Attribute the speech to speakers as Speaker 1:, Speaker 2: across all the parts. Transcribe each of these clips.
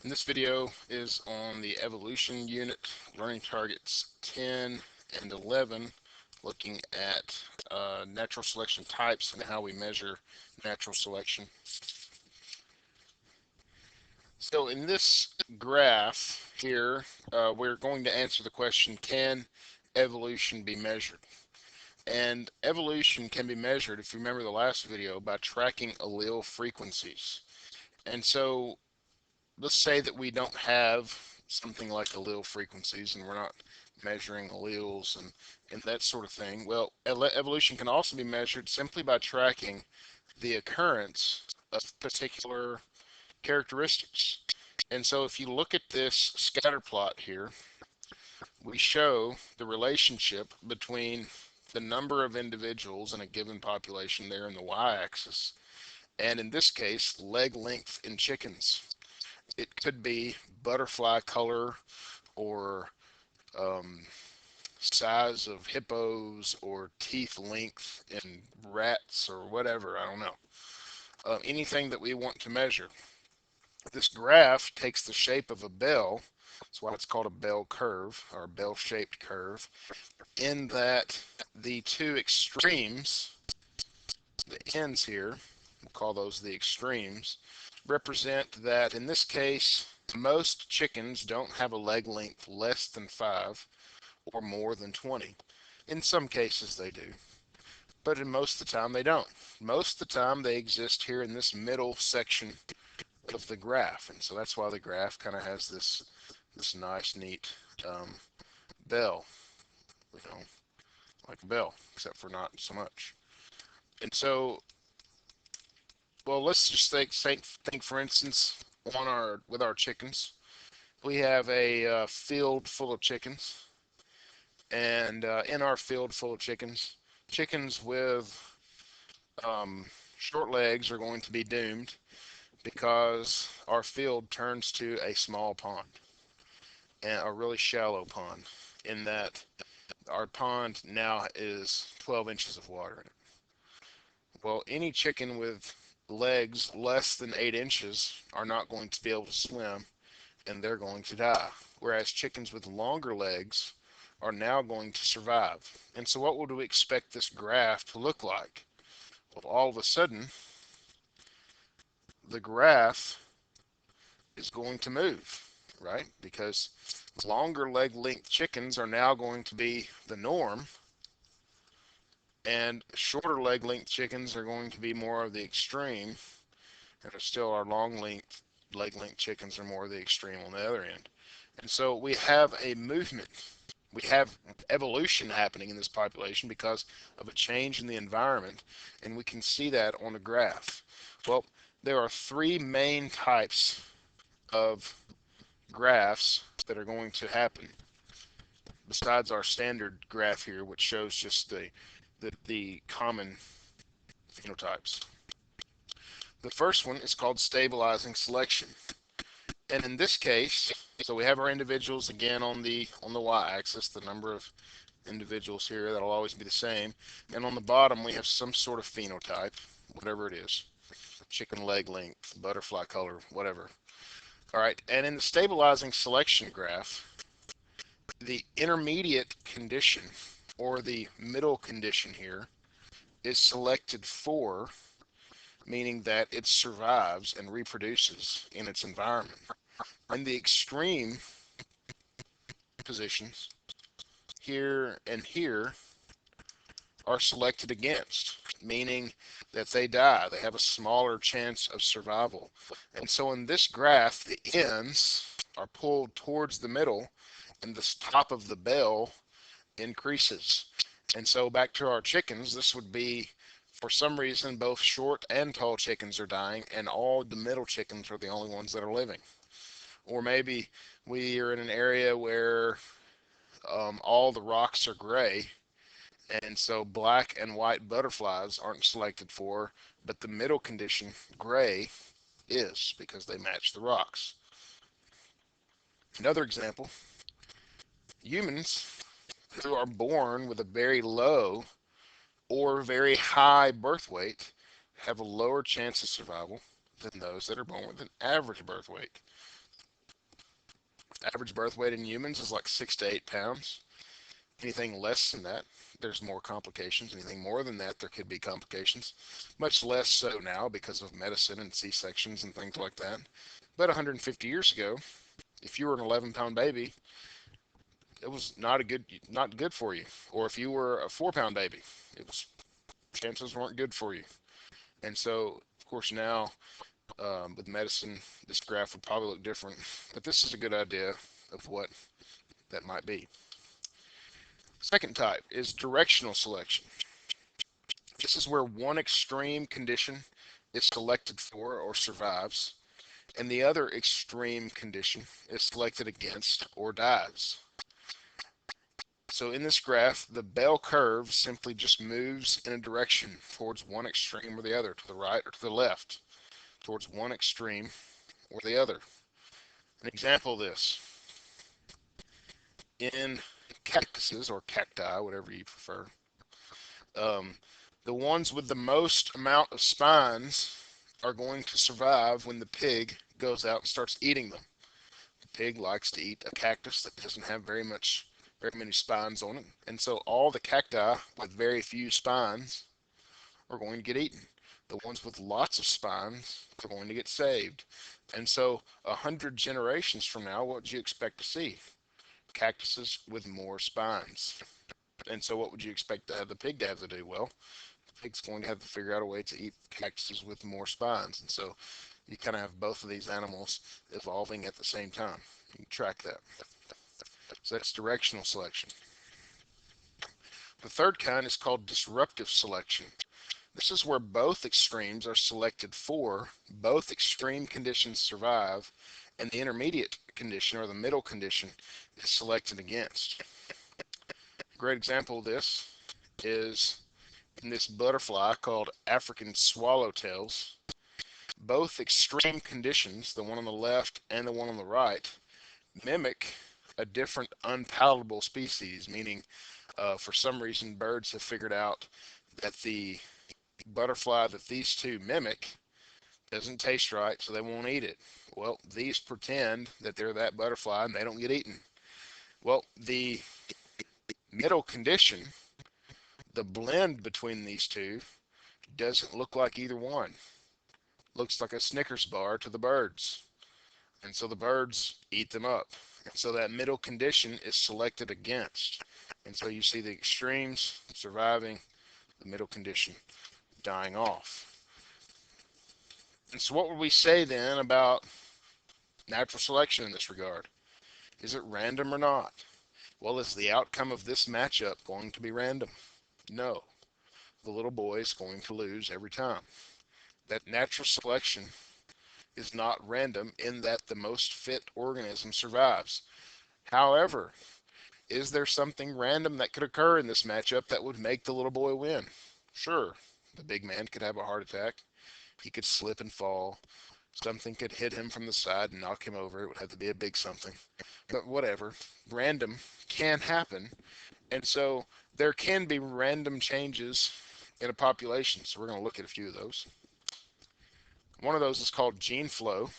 Speaker 1: And this video is on the evolution unit, learning targets 10 and 11, looking at natural selection types and how we measure natural selection. So in this graph here, we're going to answer the question, can evolution be measured? And evolution can be measured, if you remember the last video, by tracking allele frequencies. And so let's say that we don't have something like allele frequencies and we're not measuring alleles and that sort of thing. Well, evolution can also be measured simply by tracking the occurrence of particular characteristics. And so if you look at this scatter plot here, we show the relationship between the number of individuals in a given population there in the y-axis, and in this case, leg length in chickens. It could be butterfly color or size of hippos or teeth length in rats or whatever, I don't know. Anything that we want to measure. This graph takes the shape of a bell. That's why it's called a bell curve or bell-shaped curve, in that the two extremes, the ends here, we'll call those the extremes, represent that in this case most chickens don't have a leg length less than 5 or more than 20. In some cases they do, but in most of the time they don't. Most of the time they exist here in this middle section of the graph, and so that's why the graph kind of has this nice neat bell, you know, like a bell, except for not so much. And so, well, let's just think for instance with our chickens, we have a field full of chickens, and in our field full of chickens, chickens with short legs are going to be doomed because our field turns to a small pond, and a really shallow pond, in that our pond now is 12 inches of water in it. Well, any chicken with legs less than 8 inches are not going to be able to swim, and they're going to die. Whereas chickens with longer legs are now going to survive. And so what would we expect this graph to look like? Well, all of a sudden, the graph is going to move, right? Because longer leg length chickens are now going to be the norm, and shorter leg length chickens are going to be more of the extreme, and still our leg length chickens are more of the extreme on the other end. And so we have a movement. We have evolution happening in this population because of a change in the environment, and we can see that on a graph. Well, there are three main types of graphs that are going to happen besides our standard graph here, which shows just the common phenotypes. The first one is called stabilizing selection. And in this case, so we have our individuals again on the y-axis, the number of individuals here, that'll always be the same. And on the bottom, we have some sort of phenotype, whatever it is, chicken leg length, butterfly color, whatever. All right, and in the stabilizing selection graph, the intermediate condition, or the middle condition here, is selected for, meaning that it survives and reproduces in its environment. And the extreme positions, here and here, are selected against, meaning that they die. They have a smaller chance of survival. And so in this graph, the ends are pulled towards the middle, and the top of the bell increases. And so back to our chickens, this would be, for some reason, both short and tall chickens are dying, and all the middle chickens are the only ones that are living. Or maybe we are in an area where all the rocks are gray, and so black and white butterflies aren't selected for, but the middle condition, gray, is, because they match the rocks. Another example, humans who are born with a very low or very high birth weight have a lower chance of survival than those that are born with an average birth weight. Average birth weight in humans is like 6 to 8 pounds. Anything less than that, there's more complications. Anything more than that, there could be complications. Much less so now because of medicine and C-sections and things like that. But 150 years ago, if you were an 11-pound baby, it was not good for you. Or if you were a 4-pound baby, it was chances weren't good for you. And so, of course, now with medicine, this graph would probably look different. But this is a good idea of what that might be. Second type is directional selection. This is where one extreme condition is selected for or survives, and the other extreme condition is selected against or dies. So in this graph, the bell curve simply just moves in a direction towards one extreme or the other, to the right or to the left, towards one extreme or the other. An example of this, in cactuses or cacti, whatever you prefer, um, the ones with the most amount of spines are going to survive when the pig goes out and starts eating them. The pig likes to eat a cactus that doesn't have very many spines on it, and so all the cacti with very few spines are going to get eaten. The ones with lots of spines are going to get saved. And so 100 generations from now, what would you expect to see? Cactuses with more spines. And so what would you expect the pig to have to do? Well, the pig's going to have to figure out a way to eat cactuses with more spines. And so you kind of have both of these animals evolving at the same time. You can track that. So that's directional selection. The third kind is called disruptive selection. This is where both extremes are selected for, both extreme conditions survive, and the intermediate condition or the middle condition is selected against. A great example of this is in this butterfly called African swallowtails. Both extreme conditions, the one on the left and the one on the right, mimic a different unpalatable species, meaning for some reason birds have figured out that the butterfly that these two mimic doesn't taste right, so they won't eat it. Well, these pretend that they're that butterfly and they don't get eaten. Well, the middle condition, the blend between these two, doesn't look like either one. Looks like a Snickers bar to the birds. And so the birds eat them up. And so that middle condition is selected against. And so you see the extremes surviving, the middle condition dying off. And so what would we say then about natural selection in this regard? Is it random or not? Well, is the outcome of this matchup going to be random? No. The little boy is going to lose every time. That natural selection is not random in that the most fit organism survives. However, is there something random that could occur in this matchup that would make the little boy win? Sure. The big man could have a heart attack. He could slip and fall. Something could hit him from the side and knock him over. It would have to be a big something. But whatever. Random can happen. And so there can be random changes in a population. So we're going to look at a few of those. One of those is called gene flow.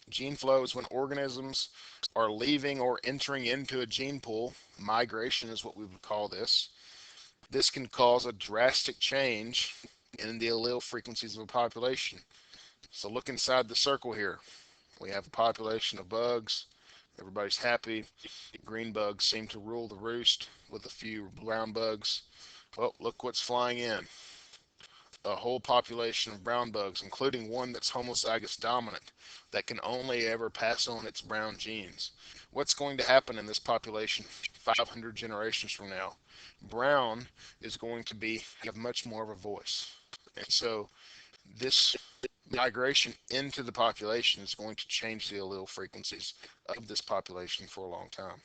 Speaker 1: Gene flow is when organisms are leaving or entering into a gene pool. Migration is what we would call this. This can cause a drastic change in the allele frequencies of a population. So look inside the circle here. We have a population of bugs. Everybody's happy. Green bugs seem to rule the roost with a few brown bugs. Well, look what's flying in. A whole population of brown bugs, including one that's homozygous dominant, that can only ever pass on its brown genes. What's going to happen in this population 500 generations from now? Brown is going to have much more of a voice. And so this migration into the population is going to change the allele frequencies of this population for a long time.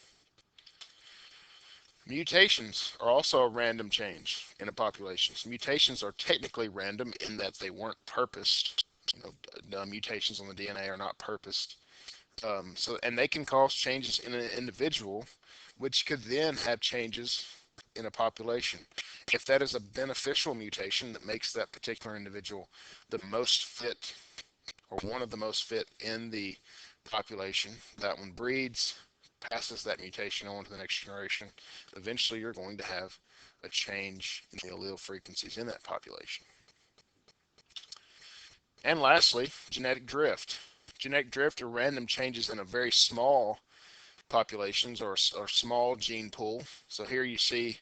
Speaker 1: Mutations are also a random change in a population. So mutations are technically random in that they weren't purposed. Mutations on the DNA are not purposed. And they can cause changes in an individual, which could then have changes in a population. If that is a beneficial mutation that makes that particular individual the most fit, or one of the most fit in the population. That one breeds, passes that mutation on to the next generation. Eventually, you're going to have a change in the allele frequencies in that population. And lastly, genetic drift. Genetic drift are random changes in a very small populations or small gene pool. So here you see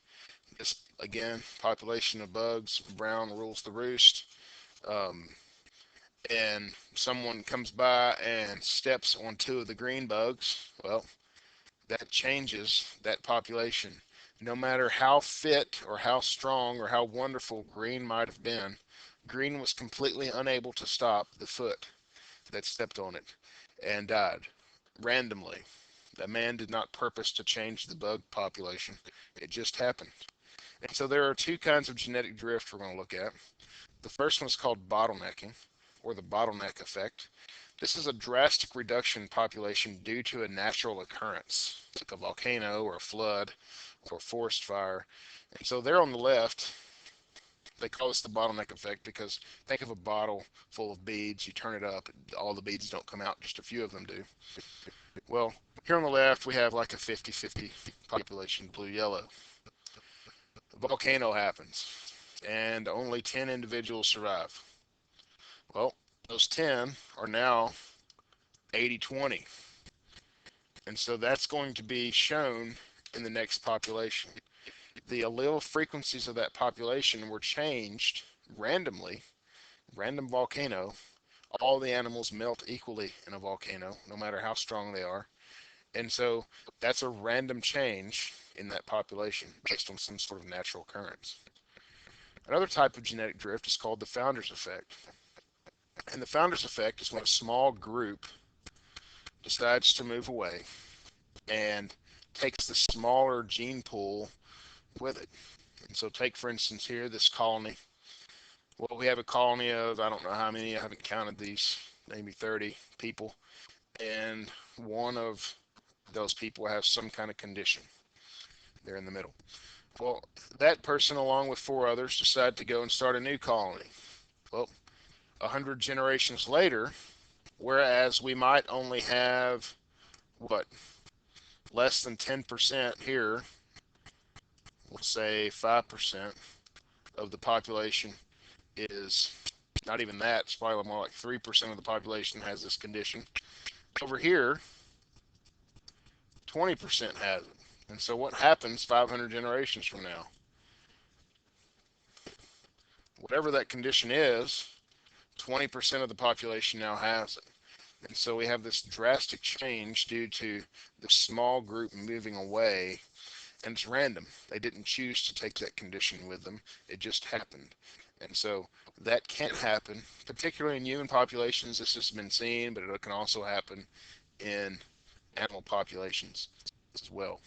Speaker 1: this again, population of bugs, brown rules the roost. Um, and someone comes by and steps on two of the green bugs, well, that changes that population. No matter how fit or how strong or how wonderful green might have been, green was completely unable to stop the foot that stepped on it and died randomly. The man did not purpose to change the bug population. It just happened. And so there are two kinds of genetic drift we're going to look at. The first one is called bottlenecking, or the bottleneck effect. This is a drastic reduction in population due to a natural occurrence, like a volcano or a flood or a forest fire. And so there on the left, they call this the bottleneck effect because think of a bottle full of beads. You turn it up, all the beads don't come out, just a few of them do. Well, here on the left, we have like a 50-50 population, blue-yellow. A volcano happens, and only 10 individuals survive. Well, those 10 are now 80-20. And so that's going to be shown in the next population. The allele frequencies of that population were changed randomly, random volcano. All the animals melt equally in a volcano, no matter how strong they are. And so that's a random change in that population based on some sort of natural occurrence. Another type of genetic drift is called the founder's effect. And the founder's effect is when a small group decides to move away and takes the smaller gene pool with it. And so take, for instance, here, this colony. Well, we have a colony of, I don't know how many, I haven't counted these, maybe 30 people. And one of those people has some kind of condition. They're in the middle. Well, that person, along with four others, decide to go and start a new colony. Well, 100 generations later, whereas we might only have, what, less than 10% here, let's say 5% of the population is not even that, it's probably more like 3% of the population has this condition. Over here, 20% has it. And so what happens 500 generations from now? Whatever that condition is, 20% of the population now has it. And so we have this drastic change due to the small group moving away, and it's random. They didn't choose to take that condition with them. It just happened. And so that can't happen, particularly in human populations. This has been seen, but it can also happen in animal populations as well.